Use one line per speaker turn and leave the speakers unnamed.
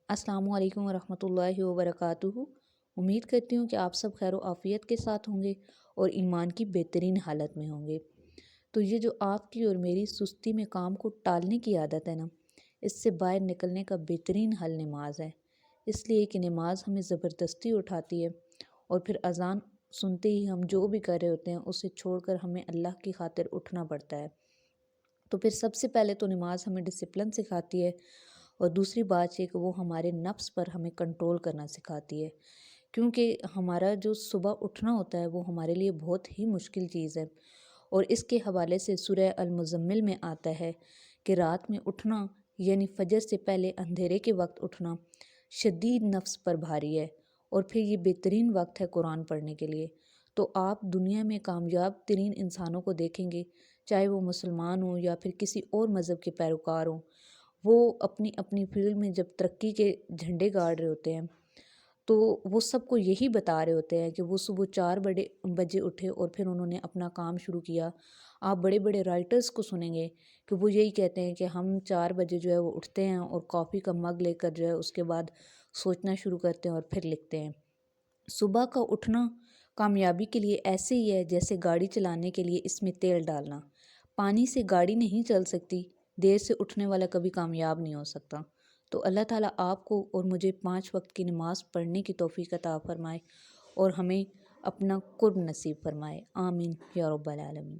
السلام علیکم ورحمۃ اللہ وبرکاتہ۔ امید کرتی ہوں کہ آپ سب خیر و عافیت کے ساتھ ہوں گے اور ایمان کی بہترین حالت میں ہوں گے۔ تو یہ جو آپ کی اور میری سستی میں کام کو ٹالنے کی عادت ہے نا، اس سے باہر نکلنے کا بہترین حل نماز ہے۔ اس لیے کہ نماز ہمیں زبردستی اٹھاتی ہے اور پھر اذان سنتے ہی ہم جو بھی کر رہے ہوتے ہیں اسے چھوڑ کر ہمیں اللہ کی خاطر اٹھنا پڑتا ہے۔ تو پھر سب سے پہلے تو نماز ہمیں ڈسپلن سکھاتی ہے، اور دوسری بات یہ کہ وہ ہمارے نفس پر ہمیں کنٹرول کرنا سکھاتی ہے، کیونکہ ہمارا جو صبح اٹھنا ہوتا ہے وہ ہمارے لیے بہت ہی مشکل چیز ہے۔ اور اس کے حوالے سے سورہ المزمل میں آتا ہے کہ رات میں اٹھنا یعنی فجر سے پہلے اندھیرے کے وقت اٹھنا شدید نفس پر بھاری ہے، اور پھر یہ بہترین وقت ہے قرآن پڑھنے کے لیے۔ تو آپ دنیا میں کامیاب ترین انسانوں کو دیکھیں گے، چاہے وہ مسلمان ہوں یا پھر کسی اور مذہب کے پیروکار ہوں، وہ اپنی اپنی فیلڈ میں جب ترقی کے جھنڈے گاڑ رہے ہوتے ہیں تو وہ سب کو یہی بتا رہے ہوتے ہیں کہ وہ صبح 4 بجے اٹھے اور پھر انہوں نے اپنا کام شروع کیا۔ آپ بڑے بڑے رائٹرز کو سنیں گے کہ وہ یہی کہتے ہیں کہ ہم 4 بجے جو ہے وہ اٹھتے ہیں اور کافی کا مگ لے کر جو ہے اس کے بعد سوچنا شروع کرتے ہیں اور پھر لکھتے ہیں۔ صبح کا اٹھنا کامیابی کے لیے ایسے ہی ہے جیسے گاڑی چلانے کے لیے اس میں تیل ڈالنا۔ پانی سے گاڑی نہیں چل سکتی، دیر سے اٹھنے والا کبھی کامیاب نہیں ہو سکتا۔ تو اللہ تعالیٰ آپ کو اور مجھے 5 وقت کی نماز پڑھنے کی توفیق عطا فرمائے اور ہمیں اپنا قرب نصیب فرمائے، آمین یا رب العالمین۔